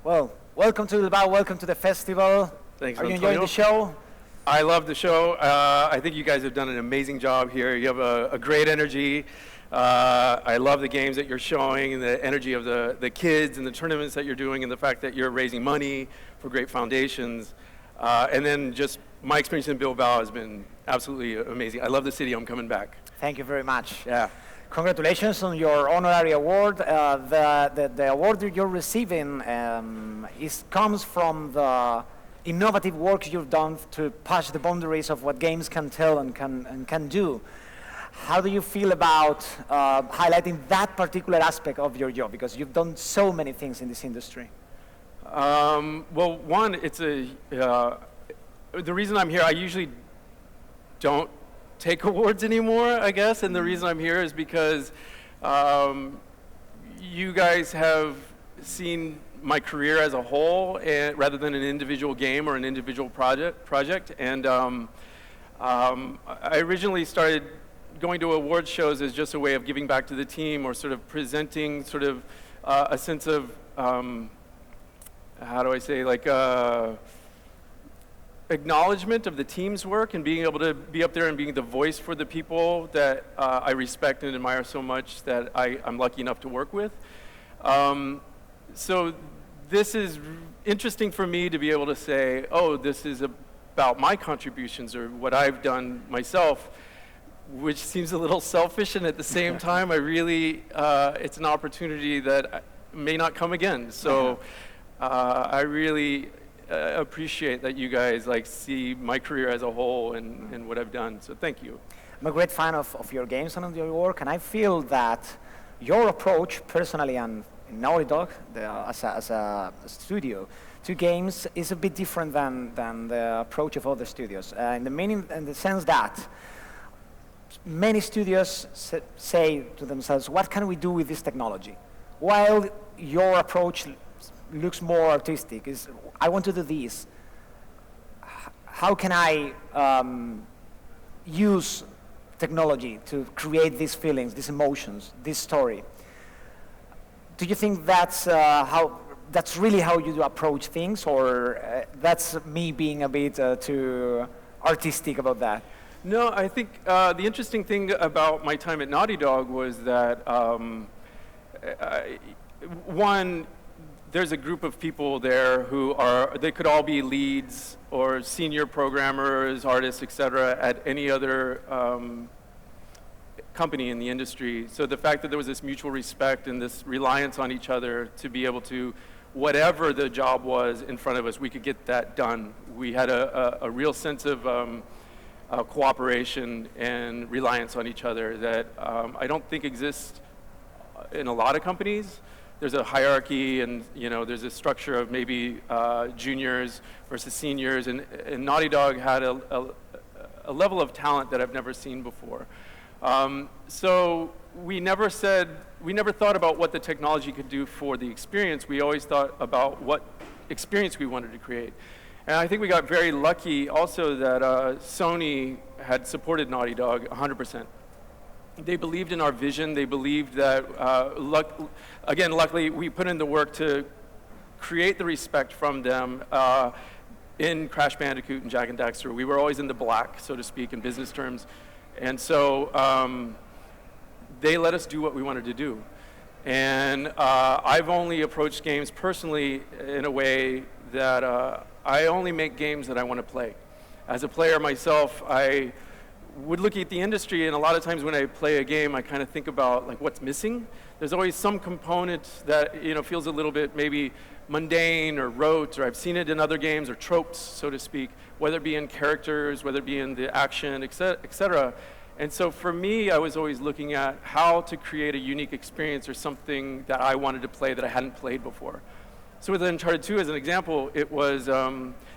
Well, welcome to Bilbao, welcome to the festival. Thanks, Are you Antonio. enjoying the show? I love the show. I think you guys have done an amazing job here. You have a great energy. I love the games that you're showing and the energy of the kids and the tournaments that you're doing and the fact that you're raising money for great foundations. And then just my experience in Bilbao has been absolutely amazing. I love the city. I'm coming back. Thank you very much. Yeah. Congratulations on your honorary award. The award that you're receiving comes from the innovative work you've done to push the boundaries of what games can tell and can do. How do you feel about highlighting that particular aspect of your job? Because you've done so many things in this industry. Well, one, the reason I'm here, I usually don't take awards anymore, I guess, and the reason I'm here is because you guys have seen my career as a whole, rather than an individual game or an individual project. And I originally started going to award shows as just a way of giving back to the team or sort of presenting sort of a sense of, how do I say, like acknowledgement of the team's work and being able to be up there and being the voice for the people that I respect and admire so much that I'm lucky enough to work with. So this is interesting for me to be able to say, oh, this is about my contributions or what I've done myself, which seems a little selfish, and at the same time, I really, it's an opportunity that may not come again. So I really appreciate that you guys see my career as a whole and what I've done. So thank you. I'm a great fan of your games and of your work, and I feel that your approach, personally, and in Naughty Dog, as a studio, to games is a bit different than the approach of other studios. In the sense that many studios say to themselves, what can we do with this technology? While your approach looks more artistic, is I want to do this. How can I use technology to create these feelings, these emotions, this story? Do you think that's really how you approach things, or that's me being a bit too artistic about that? No, I think the interesting thing about my time at Naughty Dog was that, one, there's a group of people there who they could all be leads or senior programmers, artists, etc., at any other company in the industry. So the fact that there was this mutual respect and this reliance on each other to be able to, whatever the job was in front of us, we could get that done. We had a real sense of cooperation and reliance on each other that I don't think exists in a lot of companies. There's a hierarchy, and there's a structure of maybe juniors versus seniors, and Naughty Dog had a level of talent that I've never seen before. So we never thought about what the technology could do for the experience. We always thought about what experience we wanted to create. And I think we got very lucky also that Sony had supported Naughty Dog 100%. They believed in our vision. They believed that, luckily, we put in the work to create the respect from them in Crash Bandicoot and Jak and Daxter. We were always in the black, so to speak, in business terms. And so they let us do what we wanted to do. And I've only approached games personally in a way that I only make games that I want to play. As a player myself, I would look at the industry, and a lot of times when I play a game, I kind of think about what's missing. There's always some component that feels a little bit maybe mundane or rote, or I've seen it in other games, or tropes, so to speak, whether it be in characters, whether it be in the action, et cetera. And so for me, I was always looking at how to create a unique experience or something that I wanted to play that I hadn't played before. So with Uncharted 2, as an example, it was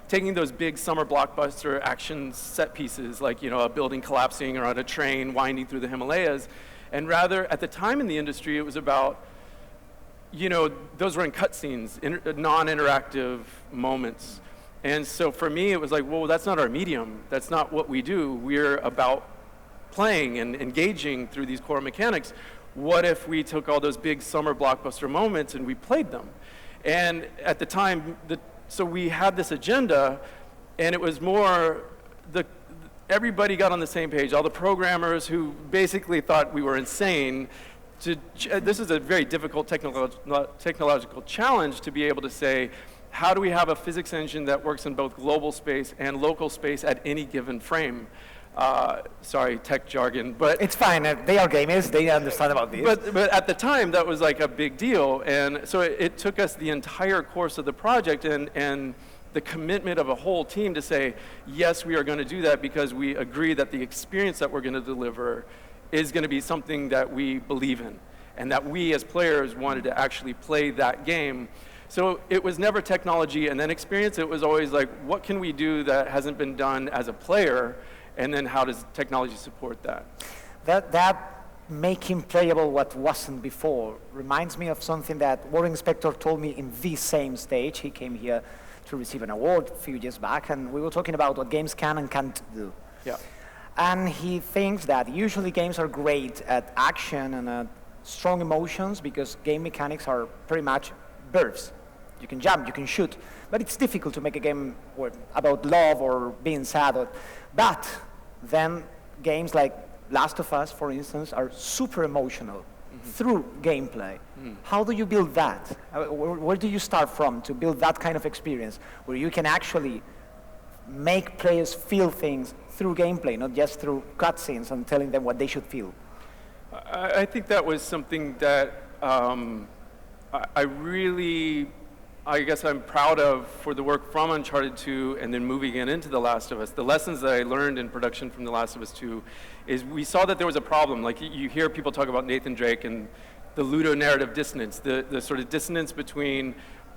taking those big summer blockbuster action set pieces, like a building collapsing or on a train winding through the Himalayas, and rather, at the time in the industry, it was about, those were in cutscenes, non-interactive moments. And so for me, it was like, well, that's not our medium. That's not what we do. We're about playing and engaging through these core mechanics. What if we took all those big summer blockbuster moments and we played them? And at the time, so we had this agenda, and it was more everybody got on the same page. All the programmers who basically thought we were insane. This is a very difficult technological challenge to be able to say, how do we have a physics engine that works in both global space and local space at any given frame? Sorry, tech jargon, but it's fine. They are gamers. They understand about this. But at the time, that was like a big deal, and so it took us the entire course of the project and the commitment of a whole team to say, yes, we are going to do that because we agree that the experience that we're going to deliver is going to be something that we believe in, and that we as players wanted to actually play that game. So it was never technology and then experience. It was always like, what can we do that hasn't been done as a player? And then how does technology support that? That making playable what wasn't before reminds me of something that Warren Spector told me in this same stage. He came here to receive an award a few years back, and we were talking about what games can and can't do. Yeah. And he thinks that usually games are great at action and strong emotions because game mechanics are pretty much births. You can jump, you can shoot, but it's difficult to make a game about love or being sad. But then games like Last of Us, for instance, are super emotional through gameplay. How do you build that? Where do you start from to build that kind of experience where you can actually make players feel things through gameplay, not just through cutscenes and telling them what they should feel? I think that was something that I guess I'm proud of for the work from Uncharted 2 and then moving it into The Last of Us. The lessons that I learned in production from The Last of Us 2 is we saw that there was a problem. Like you hear people talk about Nathan Drake and the ludonarrative dissonance, the sort of dissonance between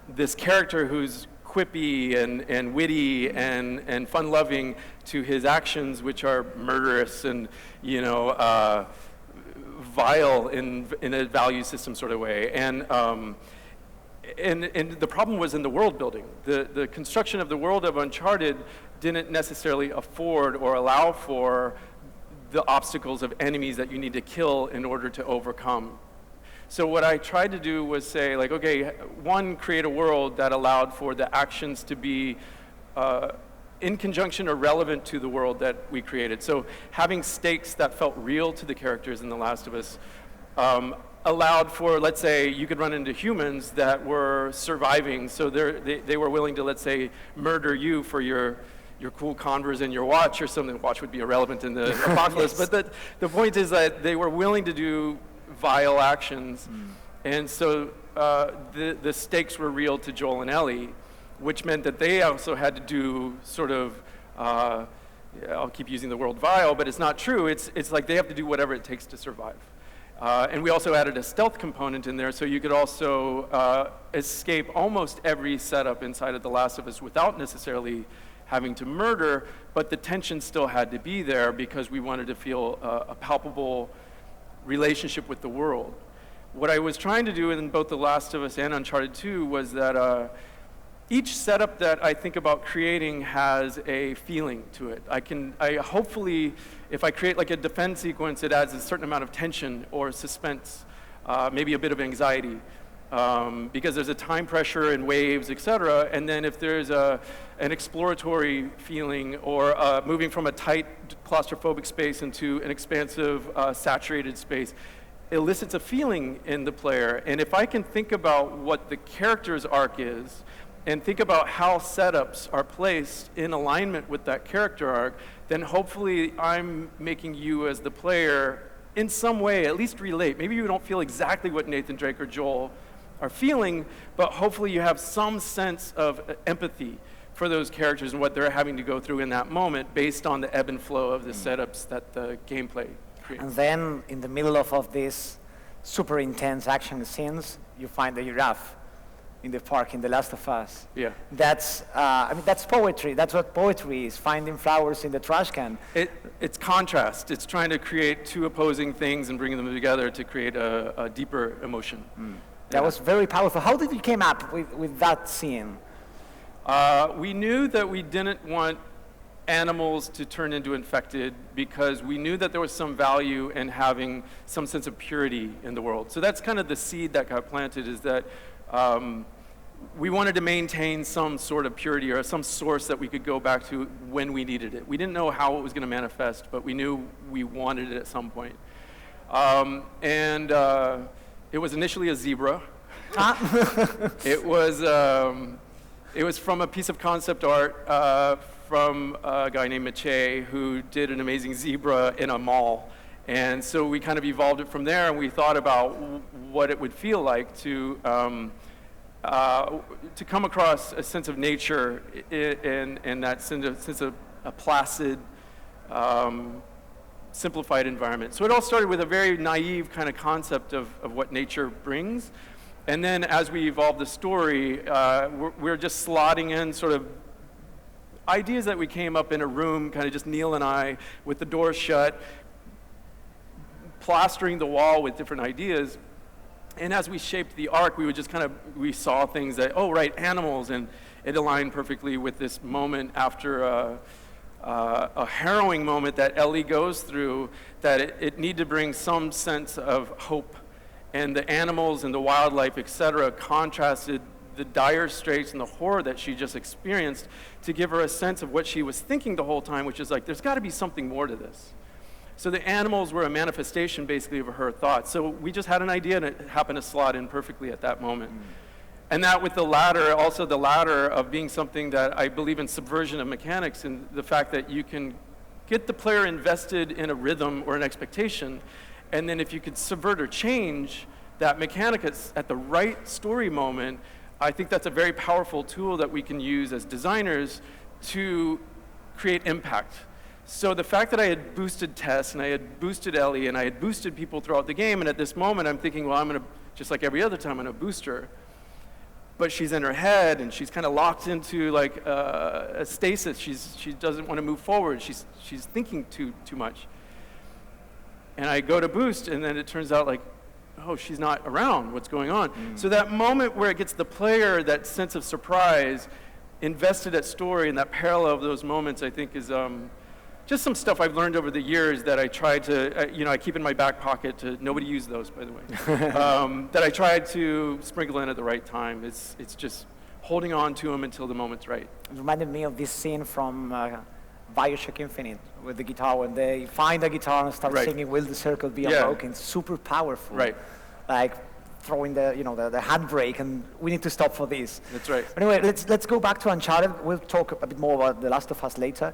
this character who's quippy and witty and fun-loving to his actions, which are murderous and, vile in a value system sort of way. And the problem was in the world building. The construction of the world of Uncharted didn't necessarily afford or allow for the obstacles of enemies that you need to kill in order to overcome. So what I tried to do was say, like, okay, one, create a world that allowed for the actions to be in conjunction or relevant to the world that we created. So having stakes that felt real to the characters in The Last of Us allowed for, let's say, you could run into humans that were surviving, so they were willing to, let's say, murder you for your cool Converse and your watch or something. Watch would be irrelevant in the apocalypse, Yes. but the point is that they were willing to do vile actions, and so the stakes were real to Joel and Ellie, which meant that they also had to do sort of, I'll keep using the word vile, but it's not true. It's like they have to do whatever it takes to survive. And we also added a stealth component in there, so you could also escape almost every setup inside of The Last of Us without necessarily having to murder, but the tension still had to be there because we wanted to feel a palpable relationship with the world. What I was trying to do in both The Last of Us and Uncharted 2 was that each setup that I think about creating has a feeling to it. I hopefully, if I create like a defense sequence, it adds a certain amount of tension or suspense, maybe a bit of anxiety, because there's a time pressure and waves, etc. And then if there's an exploratory feeling or moving from a tight claustrophobic space into an expansive, saturated space, elicits a feeling in the player. And if I can think about what the character's arc is, and think about how setups are placed in alignment with that character arc, then hopefully I'm making you as the player in some way at least relate. Maybe you don't feel exactly what Nathan Drake or Joel are feeling, but hopefully you have some sense of empathy for those characters and what they're having to go through in that moment based on the ebb and flow of the setups that the gameplay creates. And then in the middle of this super intense action scenes, you find the giraffe in the park in The Last of Us. Yeah. That's, that's poetry. That's what poetry is, finding flowers in the trash can. It's contrast. It's trying to create two opposing things and bringing them together to create a deeper emotion. That was very powerful. How did you came up with that scene? We knew that we didn't want animals to turn into infected because we knew that there was some value in having some sense of purity in the world. So that's kind of the seed that got planted, is that we wanted to maintain some sort of purity or some source that we could go back to when we needed it. We didn't know how it was going to manifest, but we knew we wanted it at some point. It was initially a zebra. It was from a piece of concept art from a guy named Mache, who did an amazing zebra in a mall. And so we kind of evolved it from there, and we thought about what it would feel like to come across a sense of nature in that sense of a placid, simplified environment. So it all started with a very naive kind of concept of what nature brings. And then as we evolved the story, we're just slotting in sort of ideas that we came up in a room, kind of just Neil and I, with the door shut, plastering the wall with different ideas. And as we shaped the arc, we would just we saw things that, oh, right, animals, and it aligned perfectly with this moment after a harrowing moment that Ellie goes through, that it needed to bring some sense of hope. And the animals and the wildlife, et cetera, contrasted the dire straits and the horror that she just experienced to give her a sense of what she was thinking the whole time, which is like, there's got to be something more to this. So the animals were a manifestation, basically, of her thoughts. So we just had an idea, and it happened to slot in perfectly at that moment. And that with the ladder, also the ladder of being something that I believe in subversion of mechanics, and the fact that you can get the player invested in a rhythm or an expectation, and then if you could subvert or change that mechanic at the right story moment, I think that's a very powerful tool that we can use as designers to create impact. So the fact that I had boosted Tess, and I had boosted Ellie, and I had boosted people throughout the game, and at this moment I'm thinking, well, I'm going to, just like every other time, I'm going to boost her. But she's in her head, and she's kind of locked into like a stasis. She doesn't want to move forward. She's thinking too much. And I go to boost, and then it turns out like, oh, she's not around. What's going on? So that moment where it gets the player that sense of surprise, invested at story, and that parallel of those moments, I think is just some stuff I've learned over the years that I try to, I keep in my back pocket to, nobody used those, by the way, that I tried to sprinkle in at the right time. It's just holding on to them until the moment's right. It reminded me of this scene from Bioshock Infinite with the guitar, when they find a guitar and start singing "Will the Circle Be Unbroken." It's super powerful. Right. Like throwing the handbrake, and we need to stop for this. That's right. But anyway, let's go back to Uncharted. We'll talk a bit more about The Last of Us later.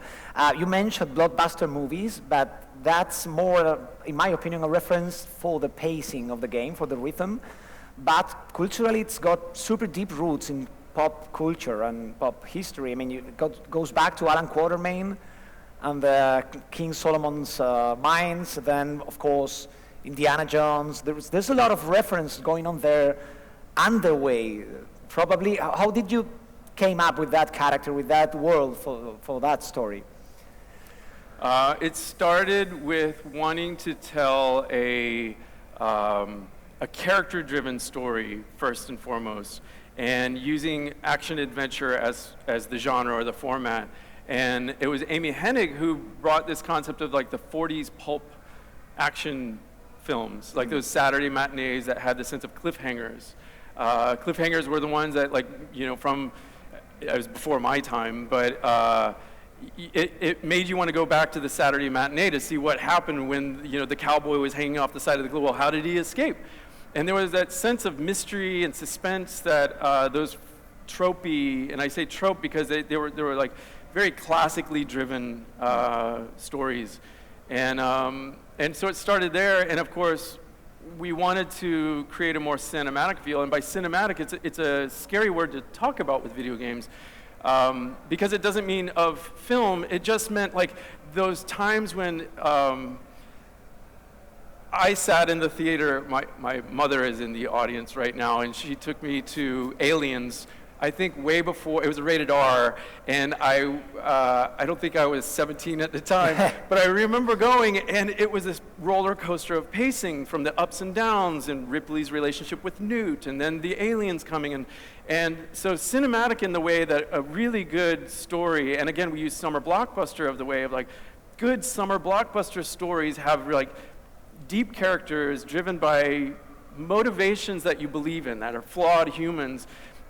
You mentioned blockbuster movies, but that's more, in my opinion, a reference for the pacing of the game, for the rhythm. But culturally, it's got super deep roots in pop culture and pop history. I mean, it goes back to Alan Quatermain and King Solomon's Mines. Then, of course, Indiana Jones. There's a lot of reference going on there underway. Probably, how did you came up with that character, with that world for that story? It started with wanting to tell a character-driven story first and foremost, and using action-adventure as the genre or the format. And it was Amy Hennig who brought this concept of like the 40s pulp action films, like those Saturday matinees that had the sense of cliffhangers. Cliffhangers were the ones that, like, from, it was before my time, but it made you want to go back to the Saturday matinee to see what happened when, the cowboy was hanging off the side of the cliff. Well, how did he escape? And there was that sense of mystery and suspense that those tropey, and I say trope because they were like very classically driven stories. And so it started there, and of course, we wanted to create a more cinematic feel. And by cinematic, it's a scary word to talk about with video games, because it doesn't mean of film. It just meant like those times when I sat in the theater. My mother is in the audience right now, and she took me to Aliens, I think way before, it was rated R, and I don't think I was 17 at the time, but I remember going, and it was this roller coaster of pacing from the ups and downs, and Ripley's relationship with Newt, and then the aliens coming in. And so cinematic in the way that a really good story, and again, we use summer blockbuster of the way of like, good summer blockbuster stories have like deep characters driven by motivations that you believe in, that are flawed humans.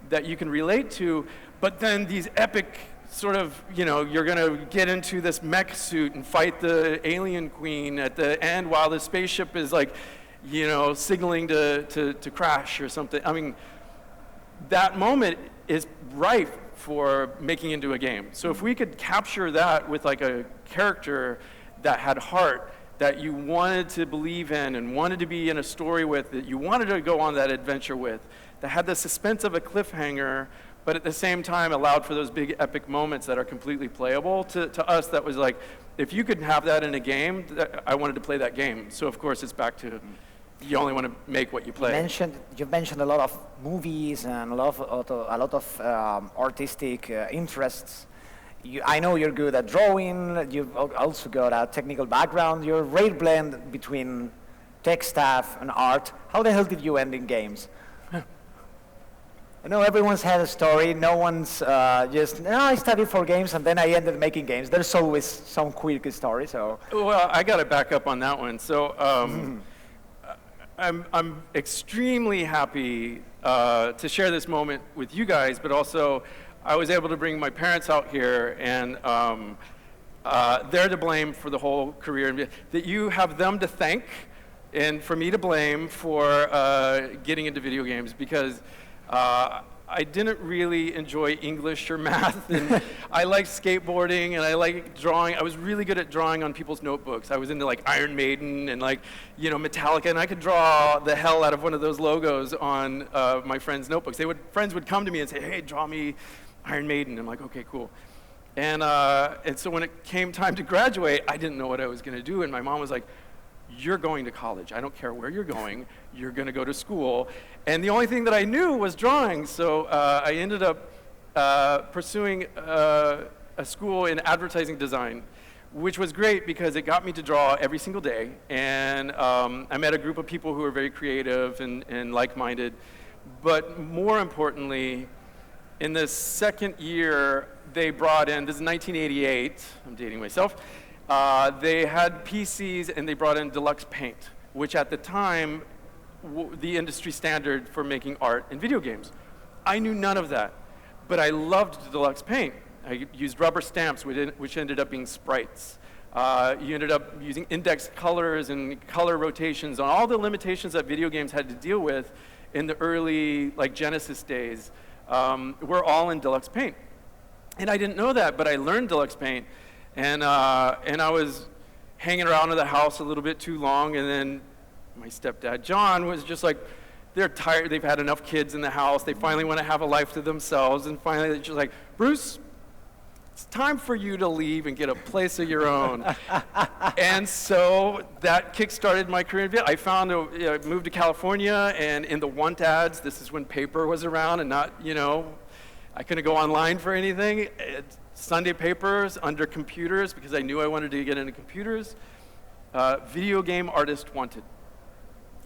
that you can relate to, but then these epic sort of, you know, you're going to get into this mech suit and fight the alien queen at the end while the spaceship is like, you know, signaling to crash or something. I mean, that moment is ripe for making into a game. So if we could capture that with like a character that had heart, that you wanted to believe in and wanted to be in a story with, that you wanted to go on that adventure with, that had the suspense of a cliffhanger, but at the same time allowed for those big epic moments that are completely playable. To us, that was like, if you could have that in a game, I wanted to play that game. So of course it's back to, you only want to make what you play. You've mentioned a lot of movies and a lot of artistic interests. I know you're good at drawing, you've also got a technical background. You're a rare blend between tech staff and art. How the hell did you end in games? I know everyone's had a story. No one's just, no, I studied for games and then I ended making games. There's always some quirky story, so. Well, I got to back up on that one. So I'm extremely happy to share this moment with you guys, but also I was able to bring my parents out here, and they're to blame for the whole career. That you have them to thank and for me to blame for getting into video games, because I didn't really enjoy English or math, and I liked skateboarding and I liked drawing. I was really good at drawing on people's notebooks. I was into like Iron Maiden and like, you know, Metallica, and I could draw the hell out of one of those logos on my friends' notebooks. Friends would come to me and say, hey, draw me Iron Maiden. I'm like, okay, cool. And so when it came time to graduate, I didn't know what I was going to do, and my mom was like, you're going to college. I don't care where you're going. You're going to go to school. And the only thing that I knew was drawing. So I ended up pursuing a school in advertising design, which was great because it got me to draw every single day. And I met a group of people who were very creative and like-minded. But more importantly, in the second year, they brought in, this is 1988, I'm dating myself, they had PCs and they brought in Deluxe Paint, which at the time, the industry standard for making art in video games. I knew none of that, but I loved Deluxe Paint. I used rubber stamps, which ended up being sprites. You ended up using index colors and color rotations on all the limitations that video games had to deal with in the early like Genesis days. Were all in Deluxe Paint. And I didn't know that, but I learned Deluxe Paint. And I was hanging around in the house a little bit too long, and then my stepdad, John, was just like, they're tired, they've had enough kids in the house, they finally want to have a life to themselves, and finally they're just like, Bruce, it's time for you to leave and get a place of your own. And so that kick-started my career in video. I moved to California, and in the want ads, this is when paper was around and not, you know, I couldn't go online for anything. Sunday papers under computers, because I knew I wanted to get into computers. Video game artist wanted.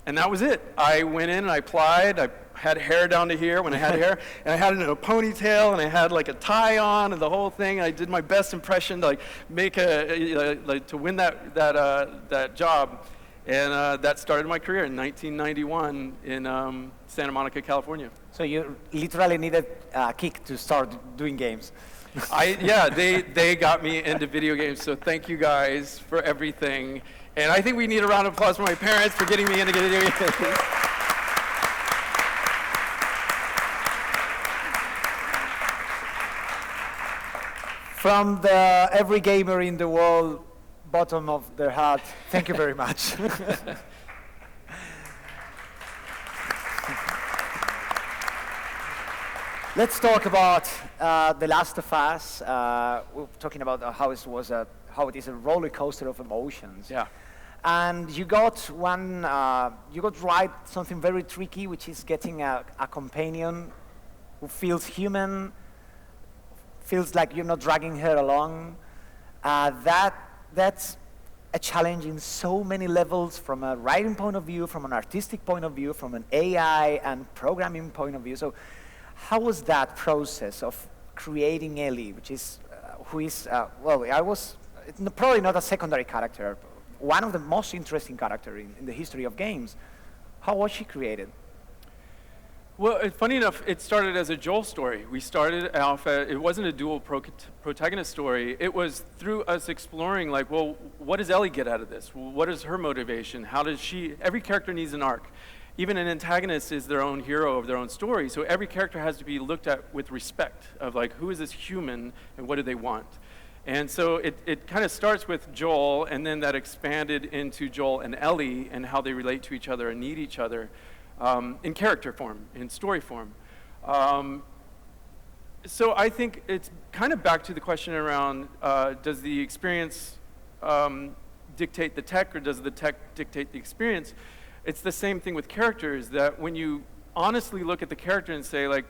And that was it. I went in and I applied. I had hair down to here when I had hair, and I had it in a ponytail, and I had like a tie on and the whole thing. I did my best impression to like make to win that job, and that started my career in 1991 in Santa Monica, California. So you literally needed a kick to start doing games. They got me into video games. So thank you guys for everything. And I think we need a round of applause for my parents for getting me into video games. From every gamer in the world, bottom of their heart, thank you very much. Let's talk about The Last of Us. We're talking about how it is a roller coaster of emotions. Yeah. And you got right something very tricky, which is getting a companion who feels human, feels like you're not dragging her along. That's a challenge in so many levels, from a writing point of view, from an artistic point of view, from an AI and programming point of view. So how was that process of creating Ellie, which is, probably not a secondary character, one of the most interesting characters in the history of games. How was she created? Well, funny enough, it started as a Joel story. We started off, it wasn't a dual protagonist story. It was through us exploring, like, well, what does Ellie get out of this? What is her motivation? How does she, every character needs an arc. Even an antagonist is their own hero of their own story. So every character has to be looked at with respect of, like, who is this human and what do they want? And so it kind of starts with Joel, and then that expanded into Joel and Ellie and how they relate to each other and need each other. In character form, in story form. So I think it's kind of back to the question around, does the experience dictate the tech, or does the tech dictate the experience? It's the same thing with characters, that when you honestly look at the character and say, like,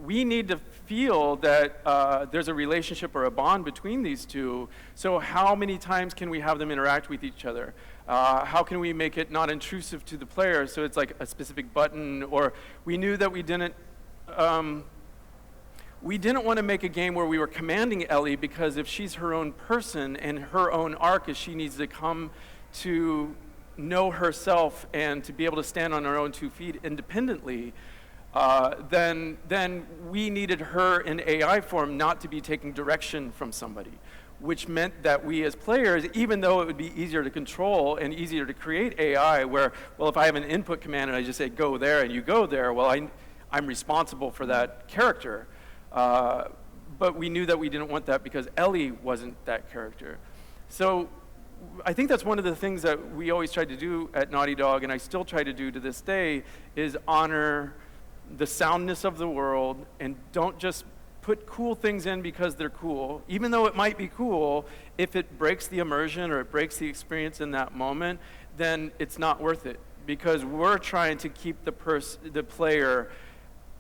we need to feel that there's a relationship or a bond between these two, so how many times can we have them interact with each other? How can we make it not intrusive to the player, so it's like a specific button, or we knew that we didn't want to make a game where we were commanding Ellie, because if she's her own person and her own arc is she needs to come to know herself and to be able to stand on her own 2 feet independently, then we needed her in AI form not to be taking direction from somebody, which meant that we as players, even though it would be easier to control and easier to create AI, where, well, if I have an input command and I just say go there and you go there, well, I'm responsible for that character. But we knew that we didn't want that because Ellie wasn't that character. So I think that's one of the things that we always tried to do at Naughty Dog, and I still try to do to this day, is honor the soundness of the world, and don't just put cool things in because they're cool. Even though it might be cool, if it breaks the immersion or it breaks the experience in that moment, then it's not worth it, because we're trying to keep the player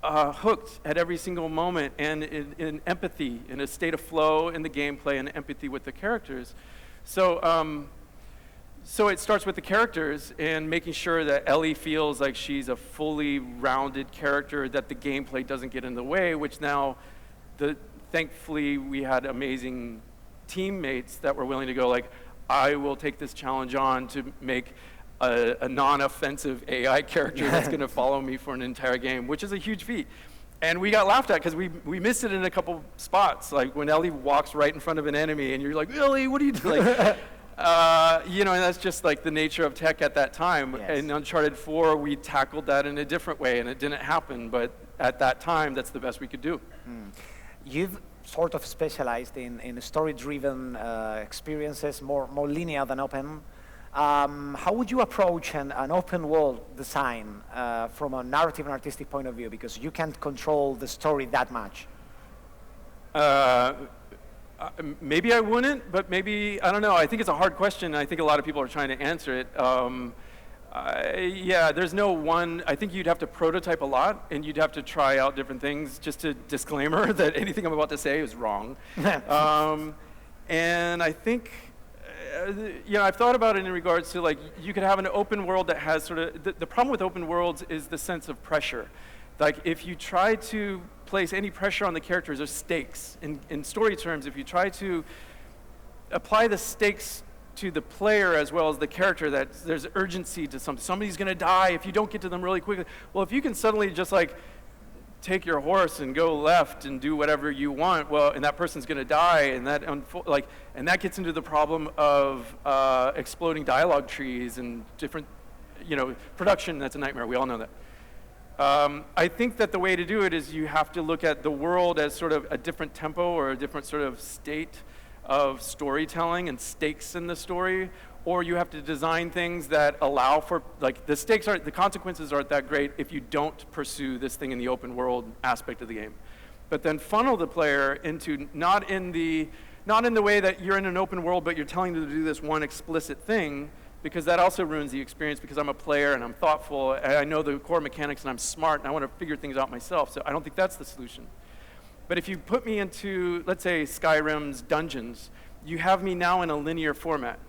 hooked at every single moment, and in empathy, in a state of flow in the gameplay, and empathy with the characters. So it starts with the characters and making sure that Ellie feels like she's a fully rounded character, that the gameplay doesn't get in the way, which now, thankfully, we had amazing teammates that were willing to go, like, I will take this challenge on to make a non-offensive AI character that's going to follow me for an entire game, which is a huge feat. And we got laughed at because we missed it in a couple spots, like when Ellie walks right in front of an enemy and you're like, Ellie, what are you doing? And that's just like the nature of tech at that time. Yes. In Uncharted 4, we tackled that in a different way, and it didn't happen, but at that time, that's the best we could do. You've sort of specialized in story-driven experiences, more linear than open. How would you approach an open world design from a narrative and artistic point of view, because you can't control the story that much? Maybe I wouldn't, but maybe, I don't know. I think it's a hard question. I think a lot of people are trying to answer it. Yeah, there's no one. I think you'd have to prototype a lot, and you'd have to try out different things. Just a disclaimer that anything I'm about to say is wrong. And I think, I've thought about it in regards to, like, you could have an open world that has sort of, the problem with open worlds is the sense of pressure. Like, if you try to place any pressure on the characters or stakes, in story terms, if you try to apply the stakes to the player as well as the character, that there's urgency to something. Somebody's going to die if you don't get to them really quickly. Well, if you can suddenly just, like, take your horse and go left and do whatever you want, well, and that person's going to die, and that gets into the problem of exploding dialogue trees and different, production. That's a nightmare. We all know that. I think that the way to do it is you have to look at the world as sort of a different tempo or a different sort of state of storytelling and stakes in the story, or you have to design things that allow for, like, the consequences aren't that great if you don't pursue this thing in the open world aspect of the game. But then funnel the player into, not in the way that you're in an open world, but you're telling them to do this one explicit thing, because that also ruins the experience, because I'm a player and I'm thoughtful and I know the core mechanics and I'm smart and I want to figure things out myself. So I don't think that's the solution. But if you put me into, let's say, Skyrim's dungeons, you have me now in a linear format,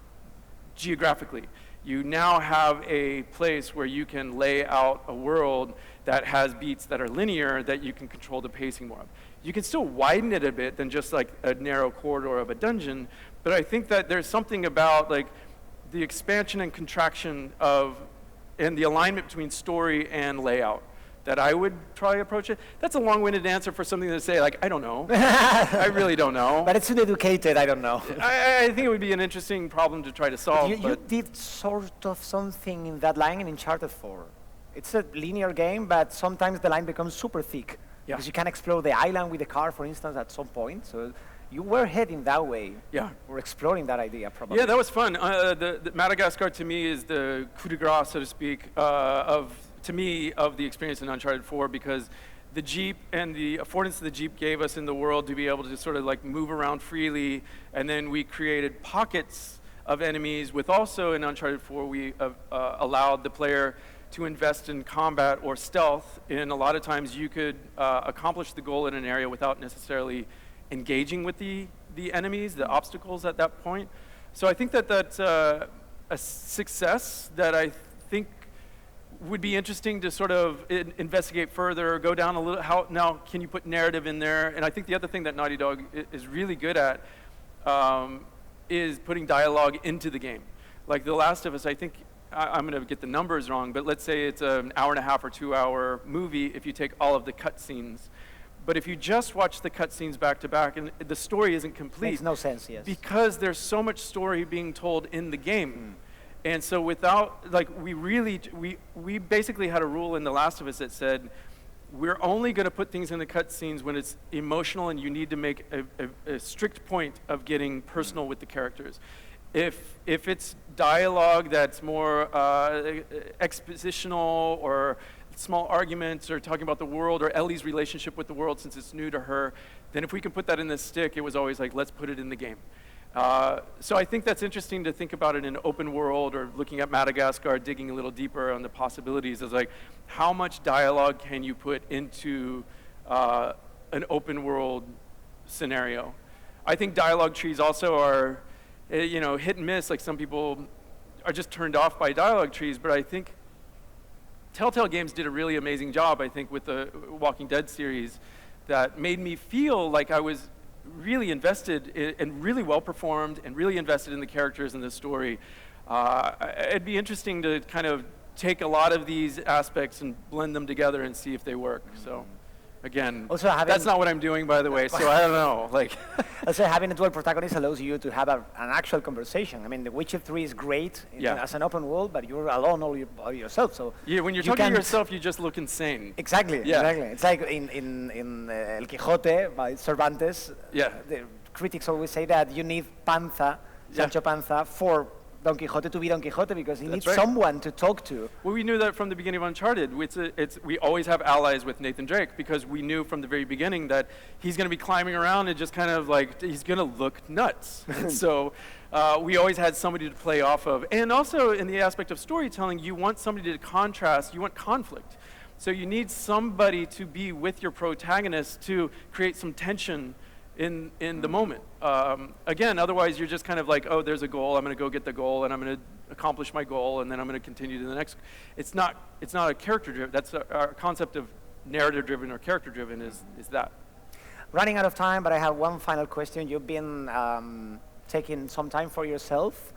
geographically. You now have a place where you can lay out a world that has beats that are linear, that you can control the pacing more of. You can still widen it a bit than just like a narrow corridor of a dungeon, but I think that there's something about, like, the expansion and contraction of, and the alignment between story and layout that I would try approach it. That's a long-winded answer for something to say, like, I don't know. I really don't know. But it's uneducated, I don't know. I think it would be an interesting problem to try to solve. You did sort of something in that line in Uncharted 4. It's a linear game, but sometimes the line becomes super thick. Yeah. Because you can explore the island with the car, for instance, at some point. So you were heading that way. Yeah. Or exploring that idea, probably. Yeah, that was fun. The Madagascar, to me, is the coup de grace, so to speak, of the experience in Uncharted 4, because the Jeep and the affordance the Jeep gave us in the world to be able to sort of like move around freely, and then we created pockets of enemies with also in Uncharted 4 we allowed the player to invest in combat or stealth, and a lot of times you could accomplish the goal in an area without necessarily engaging with the enemies, the obstacles at that point. So I think that that's a success that I think would be interesting to sort of investigate further, go down a little, how now can you put narrative in there? And I think the other thing that Naughty Dog is really good at is putting dialogue into the game. Like The Last of Us, I think, I'm going to get the numbers wrong, but let's say it's an hour and a half or 2 hour movie if you take all of the cutscenes. But if you just watch the cutscenes back to back, and the story isn't complete. Makes no sense, yes. Because there's so much story being told in the game. And so without, like, we basically had a rule in The Last of Us that said, we're only going to put things in the cutscenes when it's emotional and you need to make a strict point of getting personal with the characters. If it's dialogue that's more expositional or small arguments or talking about the world or Ellie's relationship with the world since it's new to her, then if we can put that in the stick, it was always like, let's put it in the game. So I think that's interesting to think about it in open world or looking at Madagascar, digging a little deeper on the possibilities. Is like, how much dialogue can you put into an open world scenario? I think dialogue trees also are, hit and miss. Like some people are just turned off by dialogue trees, but I think Telltale Games did a really amazing job, I think, with the Walking Dead series that made me feel like I was really invested and really well performed and really invested in the characters and the story. It'd be interesting to kind of take a lot of these aspects and blend them together and see if they work. So again, also that's not what I'm doing, by the way, so I don't know. Like, also, having a dual protagonist allows you to have an actual conversation. I mean, The Witcher 3 is great as an open world, but you're alone all by yourself. So yeah, when you're talking to yourself, you just look insane. Exactly, exactly. It's like in El Quijote by Cervantes. Yeah. The critics always say that you need Sancho Panza, for Don Quixote to be Don Quixote because he needs someone to talk to. Well, we knew that from the beginning of Uncharted. We always have allies with Nathan Drake because we knew from the very beginning that he's going to be climbing around and just kind of like, he's going to look nuts. So we always had somebody to play off of. And also in the aspect of storytelling, you want somebody to contrast, you want conflict. So you need somebody to be with your protagonist to create some tension in the moment. Again, otherwise you're just kind of like, oh, there's a goal, I'm going to go get the goal, and I'm going to accomplish my goal, and then I'm going to continue to the next. It's not a character-driven. That's our concept of narrative-driven or character-driven is that. Running out of time, but I have one final question. You've been taking some time for yourself.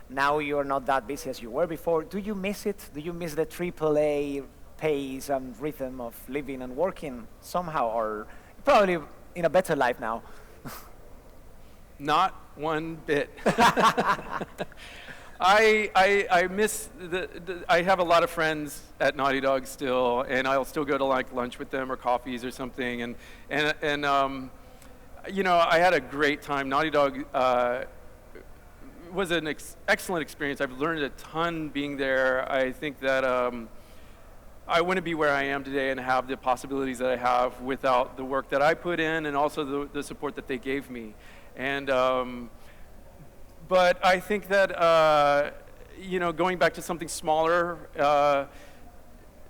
Now you're not that busy as you were before. Do you miss it? Do you miss the AAA pace and rhythm of living and working somehow, or probably in a better life now? Not one bit. I miss I have a lot of friends at Naughty Dog still, and I'll still go to like lunch with them or coffees or something. And I had a great time. Naughty Dog was an excellent experience. I've learned a ton being there. I think that I wouldn't be where I am today and have the possibilities that I have without the work that I put in and also the support that they gave me. And but I think that going back to something smaller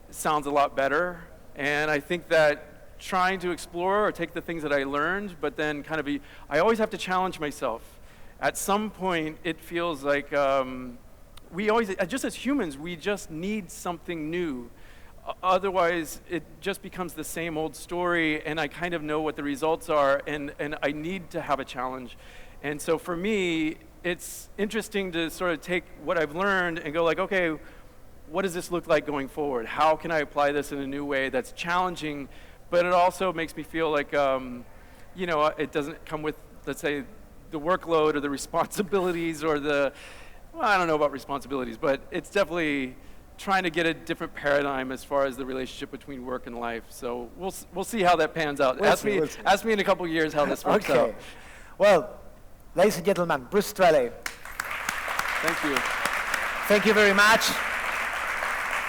sounds a lot better. And I think that trying to explore or take the things that I learned, but then kind of I always have to challenge myself. At some point, it feels like we always, just as humans, we just need something new. Otherwise, it just becomes the same old story, and I kind of know what the results are, and I need to have a challenge. And so for me, it's interesting to sort of take what I've learned and go like, okay, what does this look like going forward? How can I apply this in a new way that's challenging, but it also makes me feel like, you know, it doesn't come with, let's say, the workload or the responsibilities or the, well, I don't know about responsibilities, but it's definitely trying to get a different paradigm as far as the relationship between work and life. So we'll see how that pans out. Ask me in a couple of years how this works out. Well, ladies and gentlemen, Bruce Straley. Thank you. Thank you very much.